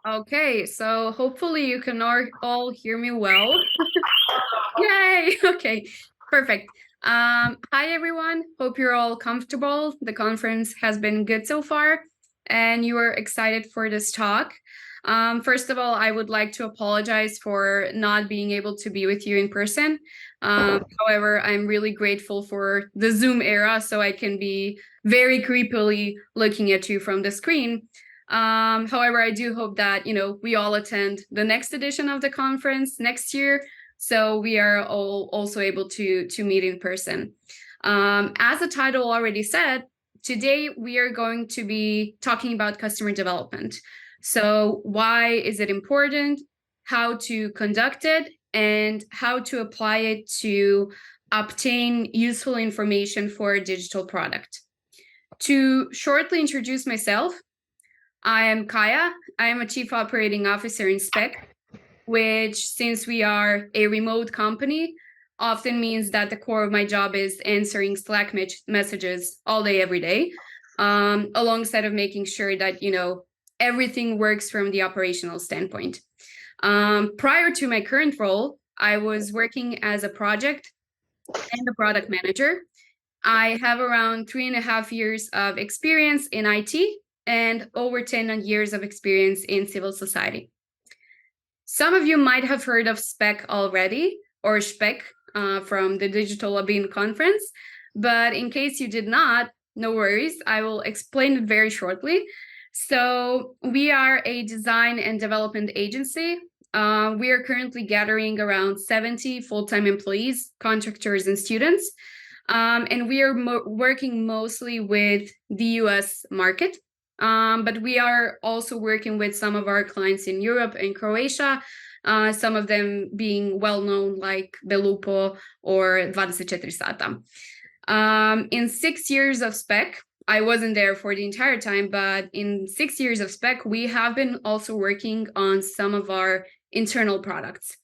Okay, so hopefully you can all hear me well. Yay! Okay, perfect. Hi everyone. Hope you're all comfortable. The conference has been good so far, and you are excited for this talk. First of all, I would like to apologize for not being able to be with you in person. However, I'm really grateful for the Zoom era, so I can be very creepily looking at you from the screen. However, I do hope that, we all attend the next edition of the conference next year, so we are all also able to meet in person. As the title already said, today we are going to be talking about customer development. So why is it important, how to conduct it, and how to apply it to obtain useful information for a digital product. To shortly introduce myself, I am Kaja. I am a Chief Operating Officer in Speck, which, since we are a remote company, often means that the core of my job is answering Slack messages all day, every day, alongside of making sure that, everything works from the operational standpoint. Prior to my current role, I was working as a project and a product manager. I have around 3.5 years of experience in IT and over 10 years of experience in civil society. Some of you might have heard of Speck already, or Speck from the Digital Lobbying Conference, but in case you did not, no worries, I will explain it very shortly. So we are a design and development agency. We are currently gathering around 70 full-time employees, contractors, and students. And we are working mostly with the US market. But we are also working with some of our clients in Europe and Croatia, some of them being well-known like Belupo or 24 Sata. In 6 years of Speck, I wasn't there for the entire time, but in 6 years of Speck, we have been also working on some of our internal products.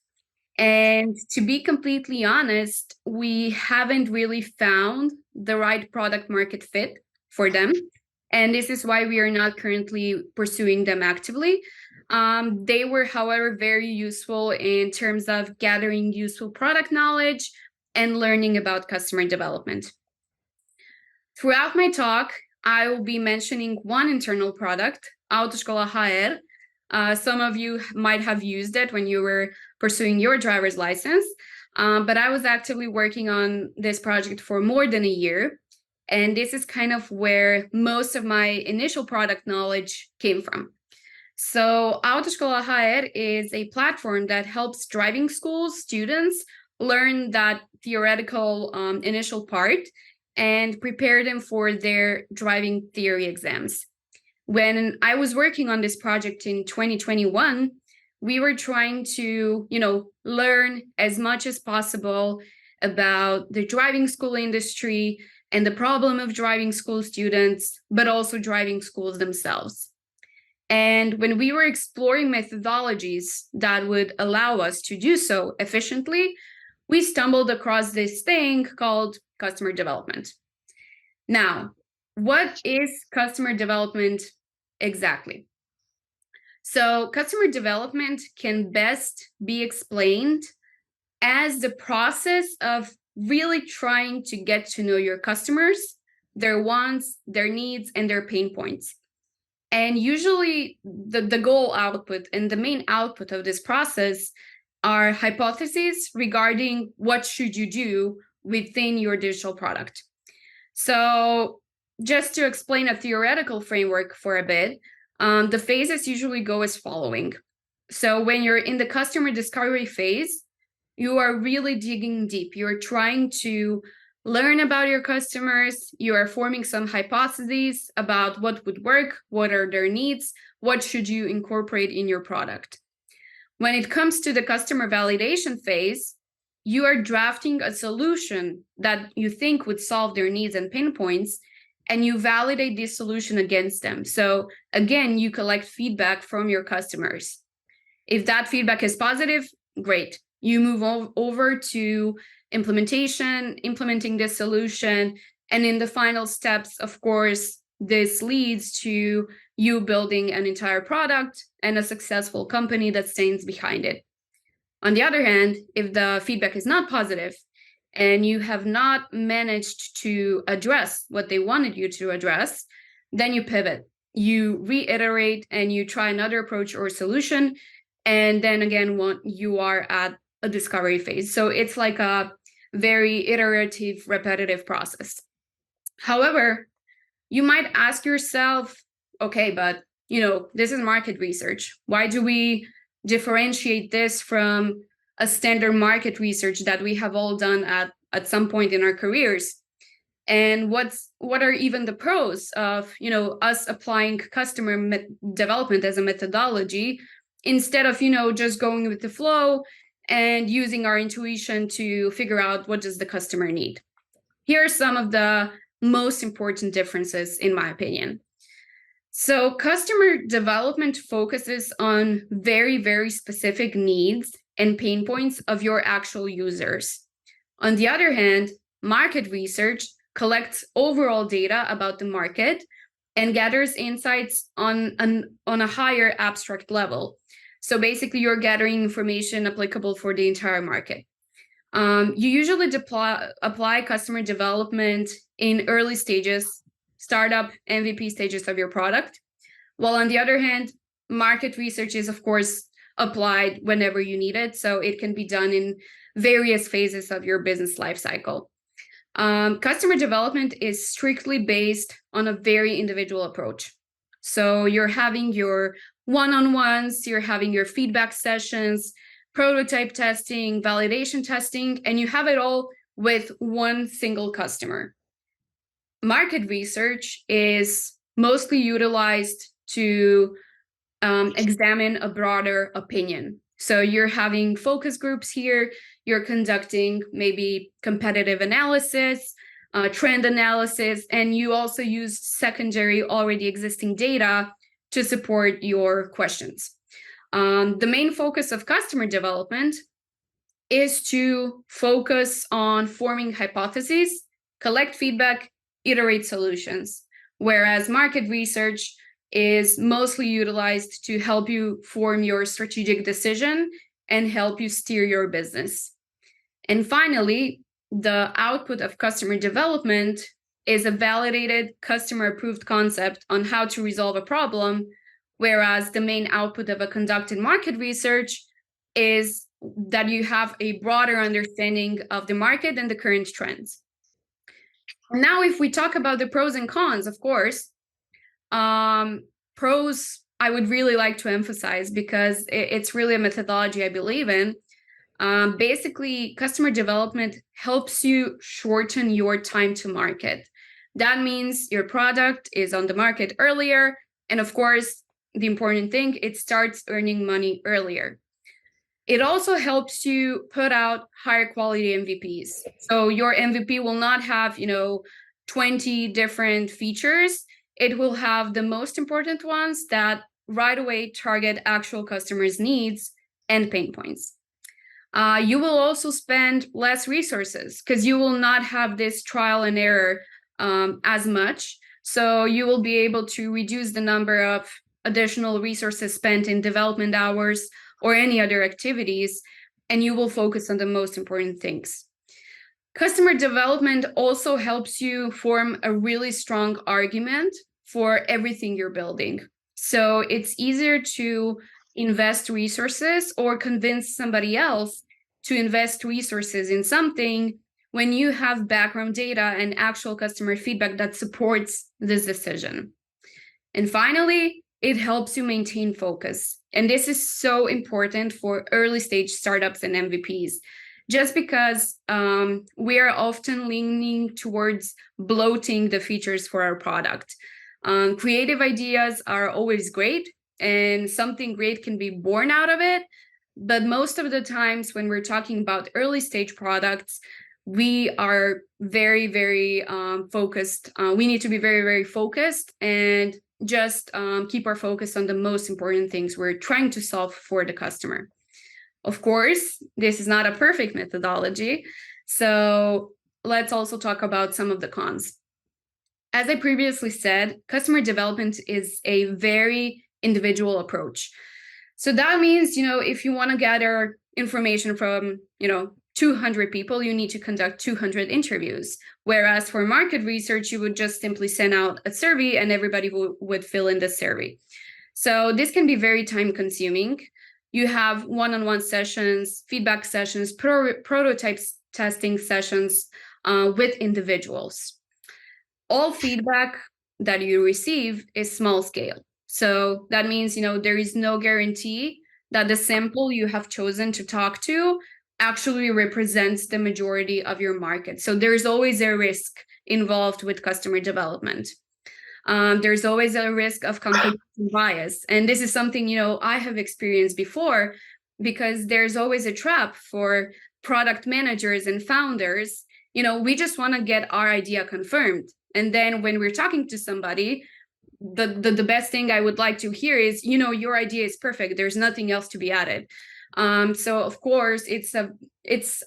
And to be completely honest, we haven't really found the right product market fit for them. And this is why we are not currently pursuing them actively. They were, however, very useful in terms of gathering useful product knowledge and learning about customer development. Throughout my talk, I will be mentioning one internal product, Autoscola HR. Some of you might have used it when you were pursuing your driver's license, but I was actively working on this project for more than a year. And this is kind of where most of my initial product knowledge came from. So Autoscola HR is a platform that helps driving school students learn that theoretical initial part and prepare them for their driving theory exams. When I was working on this project in 2021, we were trying to, learn as much as possible about the driving school industry and the problem of driving school students, but also driving schools themselves. And when we were exploring methodologies that would allow us to do so efficiently, we stumbled across this thing called customer development. Now, what is customer development exactly? So customer development can best be explained as the process of really trying to get to know your customers, their wants, their needs, and their pain points. And usually the goal output and the main output of this process are hypotheses regarding what should you do within your digital product. So just to explain a theoretical framework for a bit, the phases usually go as following. So when you're in the customer discovery phase, you are really digging deep. You're trying to learn about your customers. You are forming some hypotheses about what would work, what are their needs, what should you incorporate in your product. When it comes to the customer validation phase, you are drafting a solution that you think would solve their needs and pain points, and you validate this solution against them. So again, you collect feedback from your customers. If that feedback is positive, great. You move over to implementing this solution. And in the final steps, of course, this leads to you building an entire product and a successful company that stands behind it. On the other hand, if the feedback is not positive and you have not managed to address what they wanted you to address, then you pivot, you reiterate, and you try another approach or solution. And then again, you are at a discovery phase. So it's like a very iterative, repetitive process. However, you might ask yourself, okay, but this is market research. Why do we differentiate this from a standard market research that we have all done at some point in our careers? And what are even the pros of us applying customer development as a methodology instead of just going with the flow and using our intuition to figure out what does the customer need? Here are some of the most important differences, in my opinion. So customer development focuses on very, very specific needs and pain points of your actual users. On the other hand, market research collects overall data about the market and gathers insights on a higher abstract level. So basically, you're gathering information applicable for the entire market. You usually apply customer development in early stages, startup, MVP stages of your product. While on the other hand, market research is, of course, applied whenever you need it. So it can be done in various phases of your business lifecycle. Customer development is strictly based on a very individual approach. So you're having your one-on-ones, you're having your feedback sessions, prototype testing, validation testing, and you have it all with one single customer. Market research is mostly utilized to examine a broader opinion. So you're having focus groups here, you're conducting maybe competitive analysis, trend analysis, and you also use secondary already existing data to support your questions. The main focus of customer development is to focus on forming hypotheses, collect feedback, iterate solutions, whereas market research is mostly utilized to help you form your strategic decision and help you steer your business. And finally, the output of customer development is a validated customer-approved concept on how to resolve a problem, whereas the main output of a conducted market research is that you have a broader understanding of the market and the current trends. Now, if we talk about the pros and cons, of course, pros I would really like to emphasize because it's really a methodology I believe in. Basically, customer development helps you shorten your time to market. That means your product is on the market earlier. And of course, the important thing, it starts earning money earlier. It also helps you put out higher quality MVPs. So your MVP will not have, 20 different features. It will have the most important ones that right away target actual customers' needs and pain points. You will also spend less resources because you will not have this trial and error as much. So you will be able to reduce the number of additional resources spent in development hours or any other activities, and you will focus on the most important things. Customer development also helps you form a really strong argument for everything you're building. So it's easier to invest resources or convince somebody else to invest resources in something when you have background data and actual customer feedback that supports this decision. And finally, it helps you maintain focus. And this is so important for early stage startups and MVPs, just because we are often leaning towards bloating the features for our product. Creative ideas are always great, and something great can be born out of it. But most of the times when we're talking about early stage products, we are very, very focused. We need to be very, very focused and just keep our focus on the most important things we're trying to solve for the customer. Of course, this is not a perfect methodology. So let's also talk about some of the cons. as I previously said, customer development is a very individual approach. So that means, if you want to gather information from, 200 people, you need to conduct 200 interviews. Whereas for market research, you would just simply send out a survey and everybody would fill in the survey. So this can be very time consuming. You have one-on-one sessions, feedback sessions, prototypes testing sessions with individuals. All feedback that you receive is small scale. So that means, there is no guarantee that the sample you have chosen to talk to actually represents the majority of your market. So there's always a risk involved with customer development. There's always a risk of confirmation bias. And this is something, I have experienced before, because there's always a trap for product managers and founders. We just want to get our idea confirmed. And then when we're talking to somebody, the best thing I would like to hear is, your idea is perfect. There's nothing else to be added. So of course, it's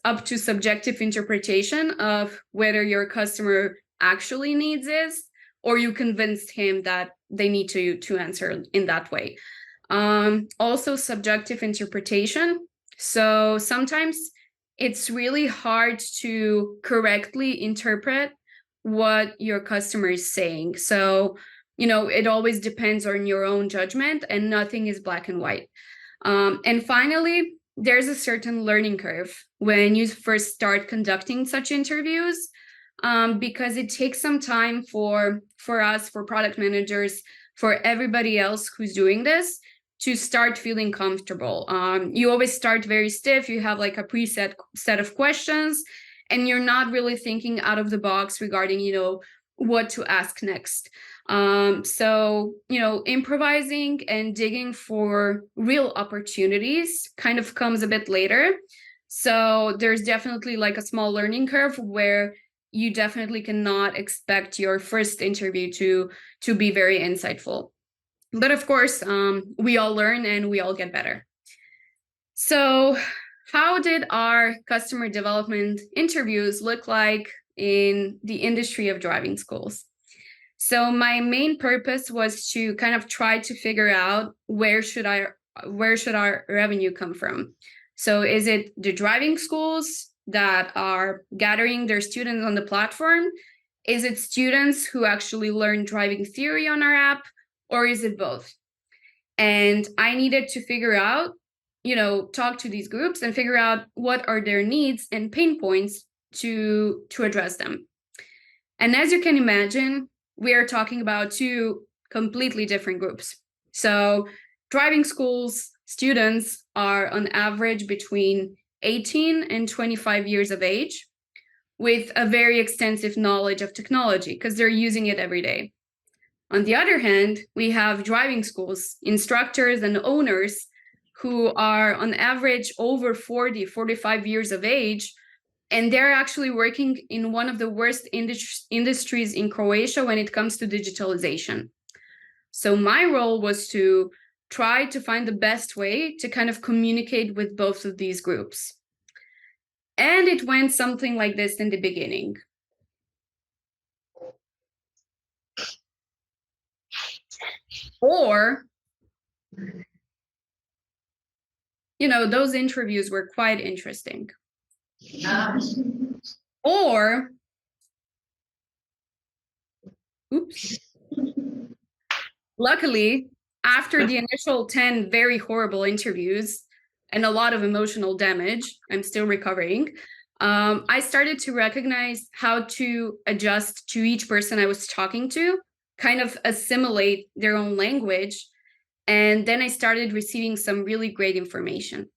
up to subjective interpretation of whether your customer actually needs this, or you convinced him that they need to answer in that way. Also subjective interpretation. So sometimes it's really hard to correctly interpret what your customer is saying. So, it always depends on your own judgment, and nothing is black and white. And finally, there's a certain learning curve when you first start conducting such interviews, because it takes some time for us, for product managers, for everybody else who's doing this to start feeling comfortable. You always start very stiff. You have like a preset set of questions, and you're not really thinking out of the box regarding, what to ask next. So, improvising and digging for real opportunities kind of comes a bit later. So there's definitely like a small learning curve where you definitely cannot expect your first interview to be very insightful. But of course, we all learn and we all get better. So how did our customer development interviews look like in the industry of driving schools? So my main purpose was to kind of try to figure out where should our revenue come from? So is it the driving schools that are gathering their students on the platform? Is it students who actually learn driving theory on our app? Or is it both? And I needed to figure out, talk to these groups and figure out what are their needs and pain points to address them. And as you can imagine, we are talking about two completely different groups. So driving schools students are on average between 18 and 25 years of age, with a very extensive knowledge of technology because they're using it every day. On the other hand, we have driving schools, instructors and owners who are on average over 40, 45 years of age, and they're actually working in one of the worst industries in Croatia when it comes to digitalization. So my role was to try to find the best way to kind of communicate with both of these groups. And it went something like this in the beginning. Or, those interviews were quite interesting. Or, oops. Luckily, after the initial 10 very horrible interviews and a lot of emotional damage, I'm still recovering, I started to recognize how to adjust to each person I was talking to, kind of assimilate their own language. And then I started receiving some really great information.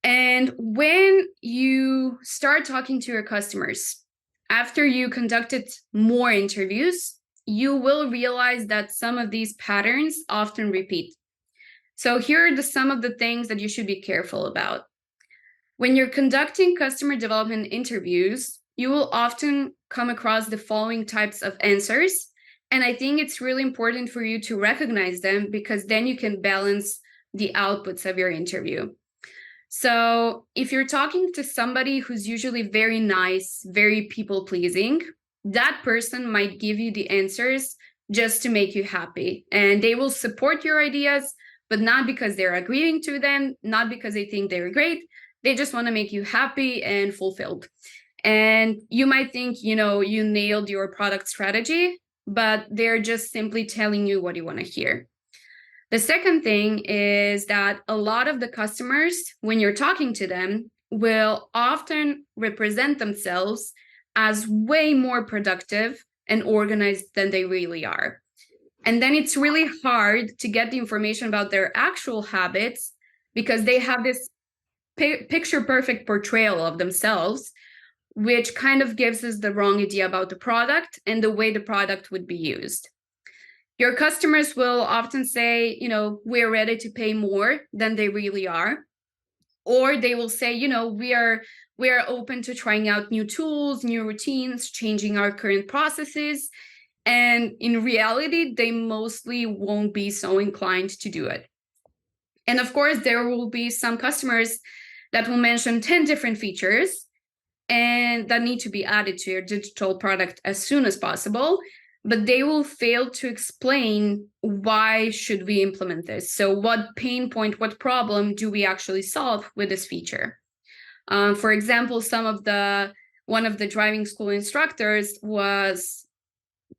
And when you start talking to your customers, after you conducted more interviews, you will realize that some of these patterns often repeat. So here are some of the things that you should be careful about. When you're conducting customer development interviews, you will often come across the following types of answers. And I think it's really important for you to recognize them, because then you can balance the outputs of your interview. So if you're talking to somebody who's usually very nice, very people-pleasing, that person might give you the answers just to make you happy. And they will support your ideas, but not because they're agreeing to them, not because they think they're great. They just want to make you happy and fulfilled. And you might think, you nailed your product strategy, but they're just simply telling you what you want to hear. The second thing is that a lot of the customers, when you're talking to them, will often represent themselves as way more productive and organized than they really are. And then it's really hard to get the information about their actual habits because they have this picture perfect portrayal of themselves, which kind of gives us the wrong idea about the product and the way the product would be used. Your customers will often say, we're ready to pay more than they really are. Or they will say, we are open to trying out new tools, new routines, changing our current processes. And in reality, they mostly won't be so inclined to do it. And of course, there will be some customers that will mention 10 different features and that need to be added to your digital product as soon as possible, but they will fail to explain why should we implement this. So what pain point, what problem do we actually solve with this feature? For example, one of the driving school instructors was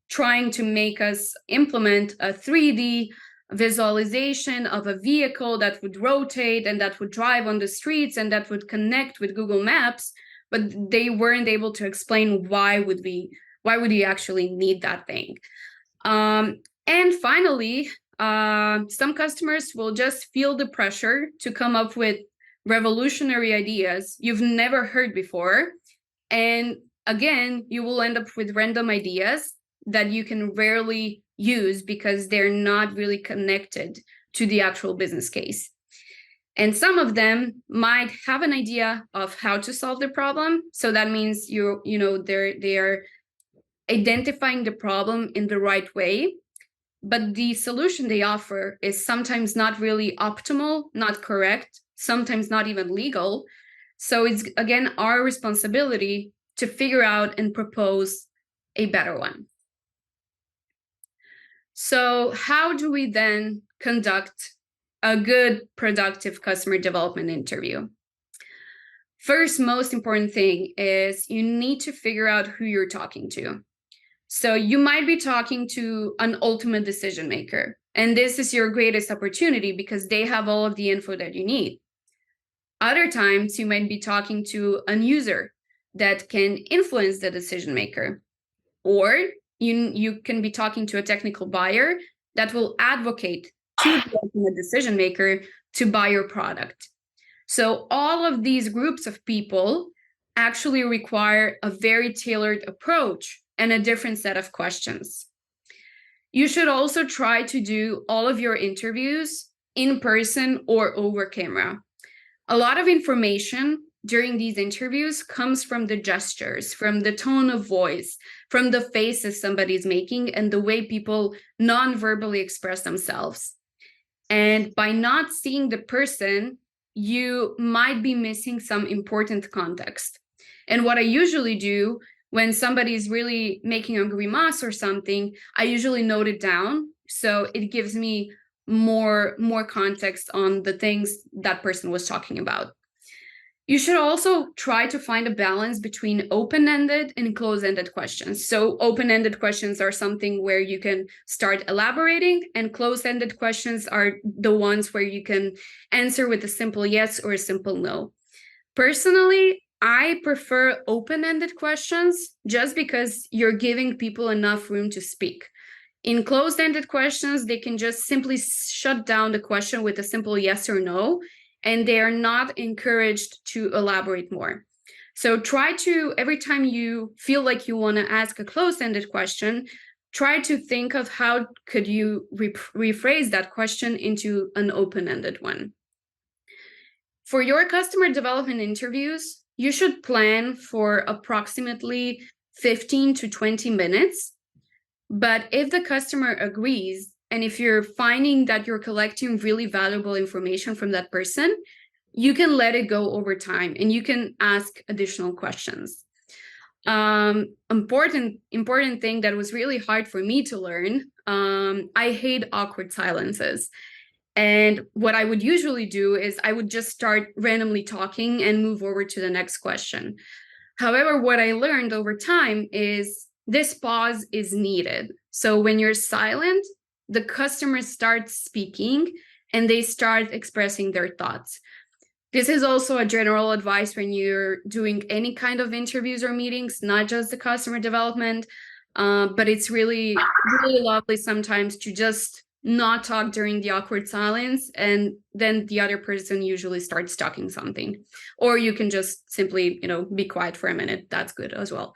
trying to make us implement a 3D visualization of a vehicle that would rotate and that would drive on the streets and that would connect with Google Maps, but they weren't able to explain why would you actually need that thing. And finally, some customers will just feel the pressure to come up with revolutionary ideas you've never heard before. And again, you will end up with random ideas that you can rarely use because they're not really connected to the actual business case. And some of them might have an idea of how to solve the problem. So that means they are identifying the problem in the right way, but the solution they offer is sometimes not really optimal, not correct, sometimes not even legal. So it's, again, our responsibility to figure out and propose a better one. So how do we then conduct a good, productive customer development interview? First, most important thing is you need to figure out who you're talking to. So you might be talking to an ultimate decision maker, and this is your greatest opportunity because they have all of the info that you need. Other times, you might be talking to an user that can influence the decision maker, or you can be talking to a technical buyer that will advocate to the ultimate decision maker to buy your product. So all of these groups of people actually require a very tailored approach and a different set of questions. You should also try to do all of your interviews in person or over camera. A lot of information during these interviews comes from the gestures, from the tone of voice, from the faces somebody's making, and the way people non-verbally express themselves. And by not seeing the person, you might be missing some important context. And what I usually do when somebody's really making a grimace or something, I usually note it down. So it gives me more context on the things that person was talking about. You should also try to find a balance between open-ended and close-ended questions. So open-ended questions are something where you can start elaborating, and close-ended questions are the ones where you can answer with a simple yes or a simple no. Personally, I prefer open-ended questions just because you're giving people enough room to speak. In closed-ended questions, they can just simply shut down the question with a simple yes or no, and they are not encouraged to elaborate more. So try to, every time you feel like you want to ask a closed-ended question, try to think of how could you rephrase that question into an open-ended one. For your customer development interviews, you should plan for approximately 15 to 20 minutes. But if the customer agrees, and if you're finding that you're collecting really valuable information from that person, you can let it go over time and you can ask additional questions. Important thing that was really hard for me to learn. I hate awkward silences. And what I would usually do is I would just start randomly talking and move over to the next question. However, what I learned over time is this pause is needed. So when you're silent, the customer starts speaking and they start expressing their thoughts. This is also a general advice when you're doing any kind of interviews or meetings, not just the customer development, but it's really, really lovely sometimes to just not talk during the awkward silence, and then the other person usually starts talking something. Or you can just simply, be quiet for a minute. That's good as well.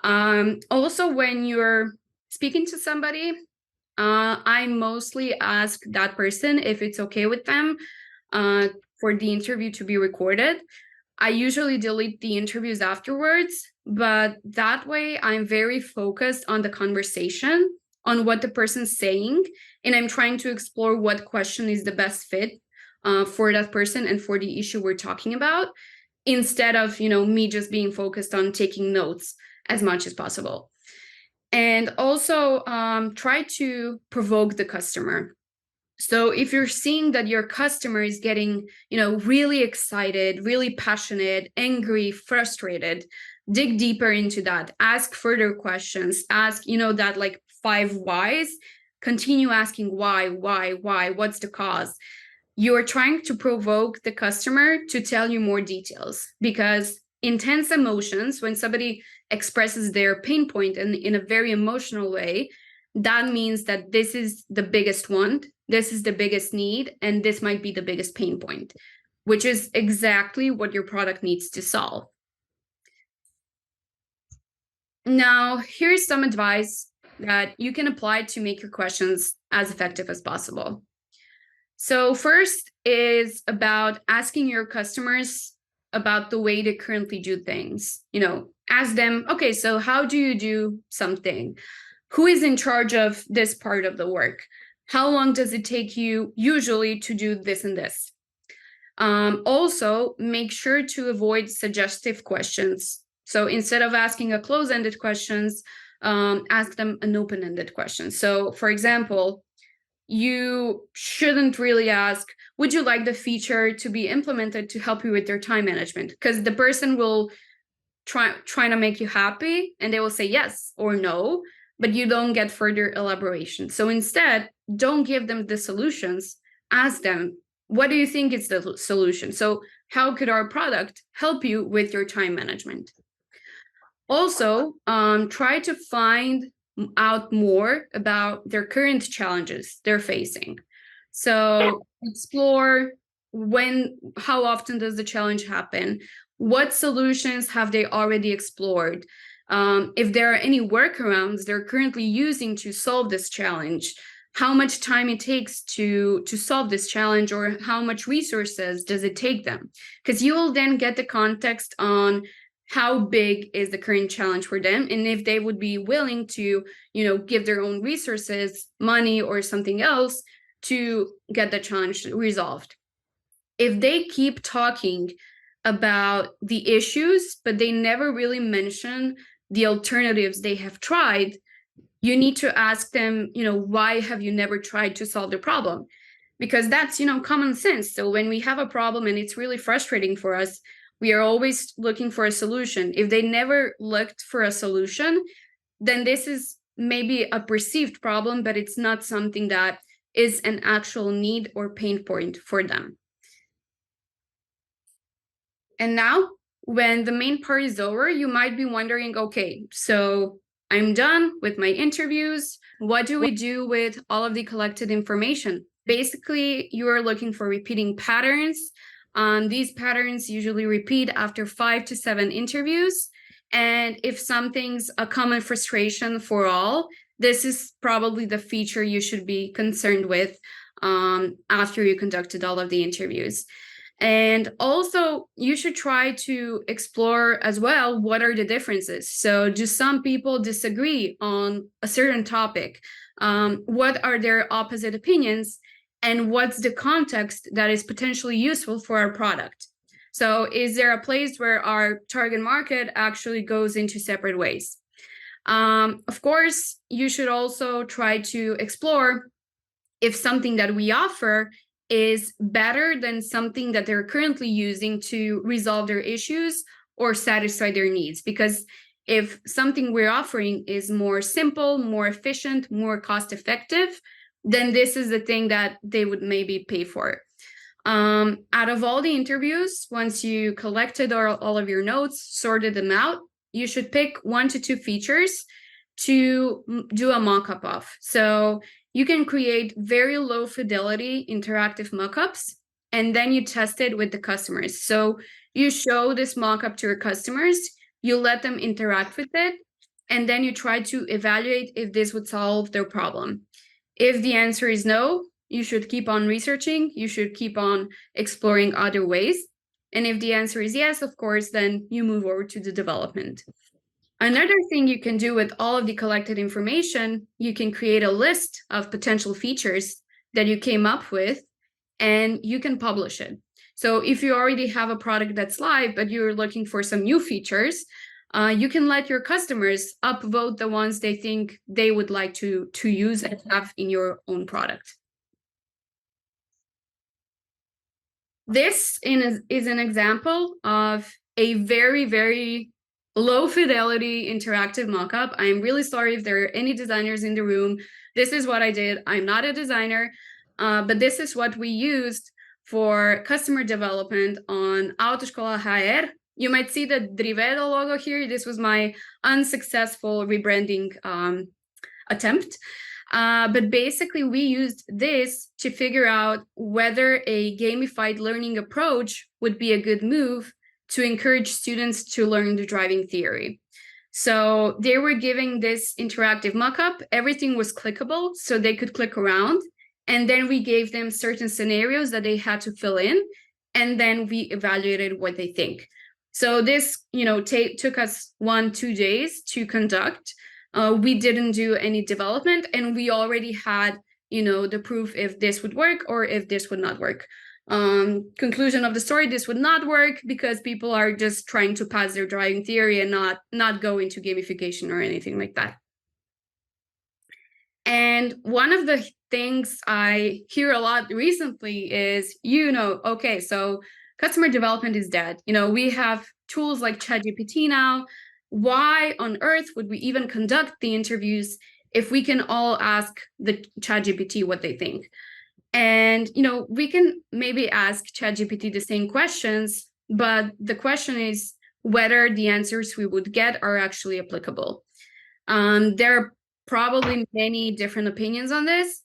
Also, when you're speaking to somebody, I mostly ask that person if it's okay with them for the interview to be recorded. I usually delete the interviews afterwards, but that way I'm very focused on the conversation, on what the person's saying, and I'm trying to explore what question is the best fit for that person and for the issue we're talking about, instead of, me just being focused on taking notes as much as possible. And also try to provoke the customer. So if you're seeing that your customer is getting, really excited, really passionate, angry, frustrated, dig deeper into that, ask further questions, ask, that like 5 whys, continue asking why, what's the cause? You're trying to provoke the customer to tell you more details, because intense emotions, when somebody expresses their pain point in a very emotional way, that means that this is the biggest want, this is the biggest need, and this might be the biggest pain point, which is exactly what your product needs to solve. Now, here's some advice that you can apply to make your questions as effective as possible. So first is about asking your customers about the way they currently do things. Ask them, okay, so how do you do something? Who is in charge of this part of the work? How long does it take you usually to do this and this? Also, make sure to avoid suggestive questions. So instead of asking a close-ended questions, ask them an open-ended question. So for example, you shouldn't really ask, would you like the feature to be implemented to help you with your time management? Because the person will trying to make you happy and they will say yes or no, but you don't get further elaboration. So instead, don't give them the solutions. Ask them, what do you think is the solution? So how could our product help you with your time management? Also, try to find out more about their current challenges they're facing. So explore how often does the challenge happen? What solutions have they already explored? If there are any workarounds they're currently using to solve this challenge, how much time it takes to solve this challenge, or how much resources does it take them? Because you will then get the context on how big is the current challenge for them, and if they would be willing to, give their own resources, money, or something else to get the challenge resolved. If they keep talking about the issues, but they never really mention the alternatives they have tried, you need to ask them, why have you never tried to solve the problem? Because that's, common sense. So when we have a problem and it's really frustrating for us, we are always looking for a solution. If they never looked for a solution, then this is maybe a perceived problem, but it's not something that is an actual need or pain point for them. And now, when the main part is over, you might be wondering, okay, so I'm done with my interviews. What do we do with all of the collected information? Basically, you are looking for repeating patterns. These patterns usually repeat after 5 to 7 interviews. And if something's a common frustration for all, this is probably the feature you should be concerned with after you conducted all of the interviews. And also, you should try to explore as well, what are the differences? So do some people disagree on a certain topic? What are their opposite opinions? And what's the context that is potentially useful for our product? So is there a place where our target market actually goes into separate ways? Of course, you should also try to explore if something that we offer is better than something that they're currently using to resolve their issues or satisfy their needs. Because if something we're offering is more simple, more efficient, more cost effective, then this is the thing that they would maybe pay for. Out of all the interviews, once you collected all of your notes, sorted them out, you should pick 1 to 2 features to do a mock-up of. So you can create very low fidelity interactive mock-ups, and then you test it with the customers. So you show this mock-up to your customers, you let them interact with it, and then you try to evaluate if this would solve their problem. If the answer is no, you should keep on researching, you should keep on exploring other ways. And if the answer is yes, of course, then you move over to the development. Another thing you can do with all of the collected information, you can create a list of potential features that you came up with, and you can publish it. So if you already have a product that's live, but you're looking for some new features, you can let your customers upvote the ones they think they would like to use and have in your own product. This is an example of a very, very low fidelity interactive mockup. I'm really sorry if there are any designers in the room. This is what I did. I'm not a designer, but this is what we used for customer development on Autoescola HR. You might see the Drivedo logo here. This was my unsuccessful rebranding attempt. But basically, we used this to figure out whether a gamified learning approach would be a good move to encourage students to learn the driving theory. So they were giving this interactive mockup. Everything was clickable, so they could click around. And then we gave them certain scenarios that they had to fill in. And then we evaluated what they think. So this, took us 1-2 days to conduct. We didn't do any development, and we already had, the proof if this would work or if this would not work. Conclusion of the story, this would not work because people are just trying to pass their driving theory and not go into gamification or anything like that. And one of the things I hear a lot recently is, okay, so customer development is dead. We have tools like ChatGPT now. Why on earth would we even conduct the interviews if we can all ask the ChatGPT what they think? And, we can maybe ask ChatGPT the same questions, but the question is whether the answers we would get are actually applicable. There are probably many different opinions on this.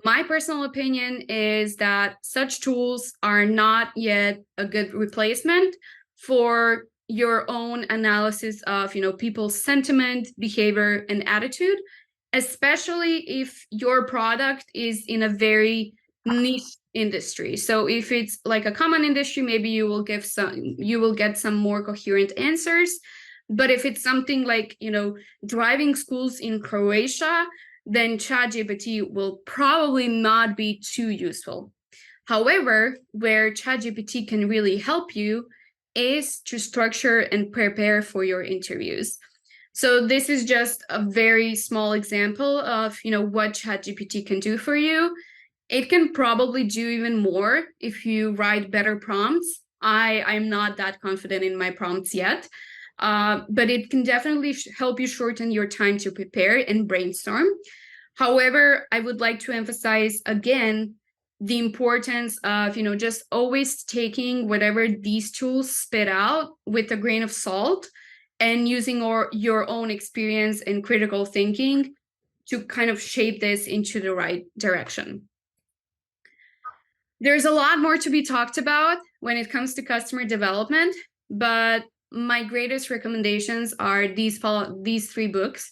My personal opinion is that such tools are not yet a good replacement for your own analysis of, people's sentiment, behavior, and attitude, especially if your product is in a very niche industry. So if it's like a common industry, maybe you will get some more coherent answers. But if it's something like, driving schools in Croatia, then ChatGPT will probably not be too useful. However, where ChatGPT can really help you is to structure and prepare for your interviews. So this is just a very small example of, what ChatGPT can do for you. It can probably do even more if you write better prompts. I'm not that confident in my prompts yet, but it can definitely help you shorten your time to prepare and brainstorm. However, I would like to emphasize again the importance of, just always taking whatever these tools spit out with a grain of salt and using your own experience and critical thinking to kind of shape this into the right direction. There's a lot more to be talked about when it comes to customer development, but my greatest recommendations are these 3 books.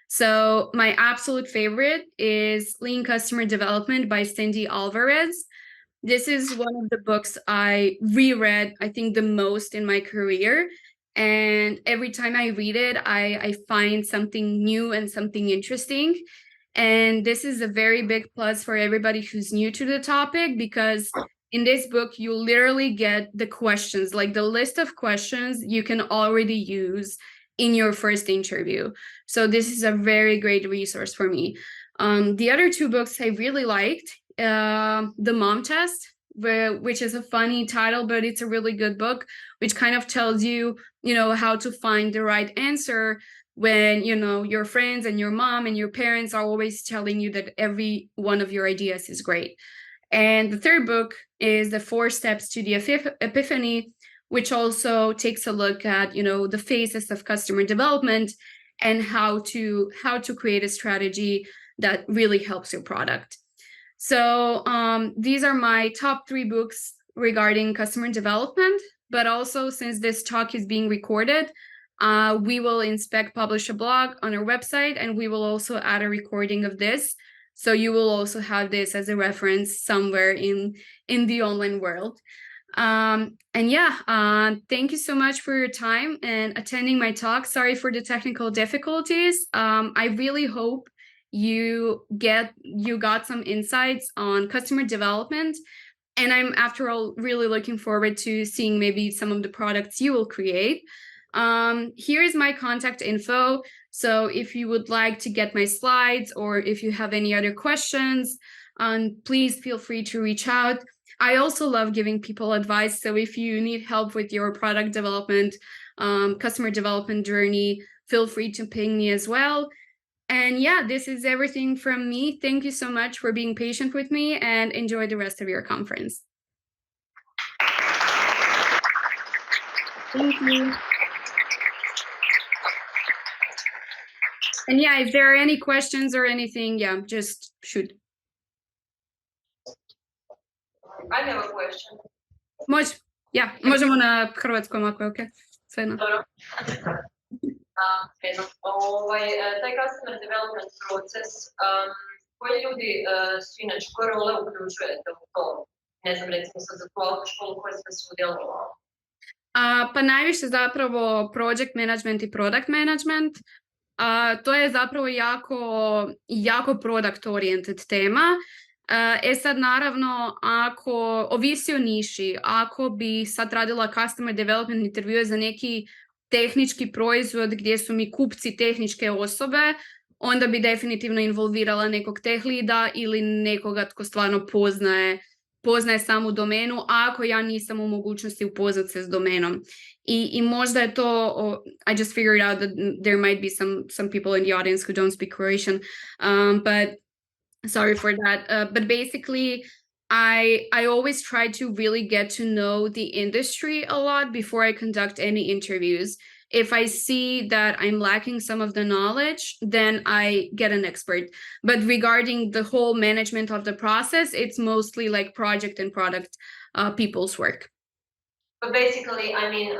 So my absolute favorite is Lean Customer Development by Cindy Alvarez. This is one of the books I reread, I think, the most in my career. And every time I read it, I find something new and something interesting. And this is a very big plus for everybody who's new to the topic, because in this book, you literally get the questions, like the list of questions you can already use in your first interview. So this is a very great resource for me. The other two books I really liked, The Mom Test, which is a funny title, but it's a really good book, which kind of tells you, how to find the right answer when, your friends and your mom and your parents are always telling you that every one of your ideas is great. And the third book is The 4 Steps to the Epiphany, which also takes a look at, the phases of customer development and how to create a strategy that really helps your product. So these are my top 3 books regarding customer development. But also, since this talk is being recorded, we will in Speck publish a blog on our website, and we will also add a recording of this. So you will also have this as a reference somewhere in the online world. And yeah, thank you so much for your time and attending my talk. Sorry for the technical difficulties. I really hope you got some insights on customer development. And I'm, after all, really looking forward to seeing maybe some of the products you will create. Here is my contact info. So if you would like to get my slides, or if you have any other questions, please feel free to reach out. I also love giving people advice. So if you need help with your product development, customer development journey, feel free to ping me as well. And yeah, this is everything from me. Thank you so much for being patient with me, and enjoy the rest of your conference. Thank you. And yeah, if there are any questions or anything, yeah, just shoot. I have a question. Možemo na hrvatskom ako je okej. Svejedno. Dobro. Taj customer development proces, koji ljudi su inače, koje role uključujete u to? Ne znam, recimo sad za tu autoškolu koje ste sudjelovali. Pa najviše zapravo project management i product management. To je zapravo jako product oriented tema. Sad naravno, ako ovisi o niši, ako bi sad radila customer development intervjue za neki tehnički proizvod gdje su mi kupci tehničke osobe, onda bi definitivno involvirala nekog tech leada ili nekoga tko stvarno poznaje samu domenu, a ako ja nisam u mogućnosti upoznat se s domenom. I možda je to, I just figured out that there might be some people in the audience who don't speak Croatian, but sorry for that. But basically, I always try to really get to know the industry a lot before I conduct any interviews. If I see that I'm lacking some of the knowledge, then I get an expert. But regarding the whole management of the process, it's mostly like project and product people's work. But basically, I mean,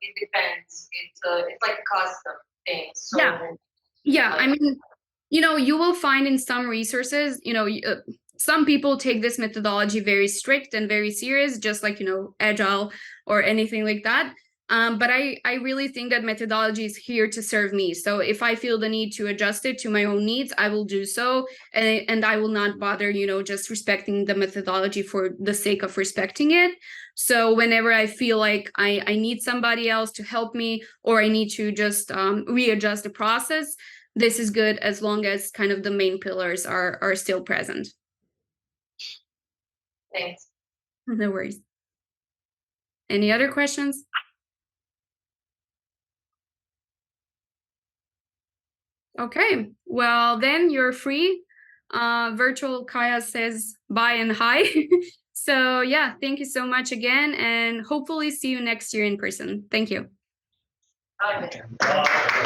it depends. It's like a custom thing. So yeah. I mean, you will find in some resources, some people take this methodology very strict and very serious, just like, agile or anything like that. But I really think that methodology is here to serve me. So if I feel the need to adjust it to my own needs, I will do so. And I will not bother, just respecting the methodology for the sake of respecting it. So whenever I feel like I need somebody else to help me, or I need to just readjust the process, this is good as long as kind of the main pillars are still present. Thanks. No worries. Any other questions? Okay, well, then you're free. Virtual Kaja says bye and hi. So yeah, thank you so much again, and hopefully see you next year in person. Thank you. Bye.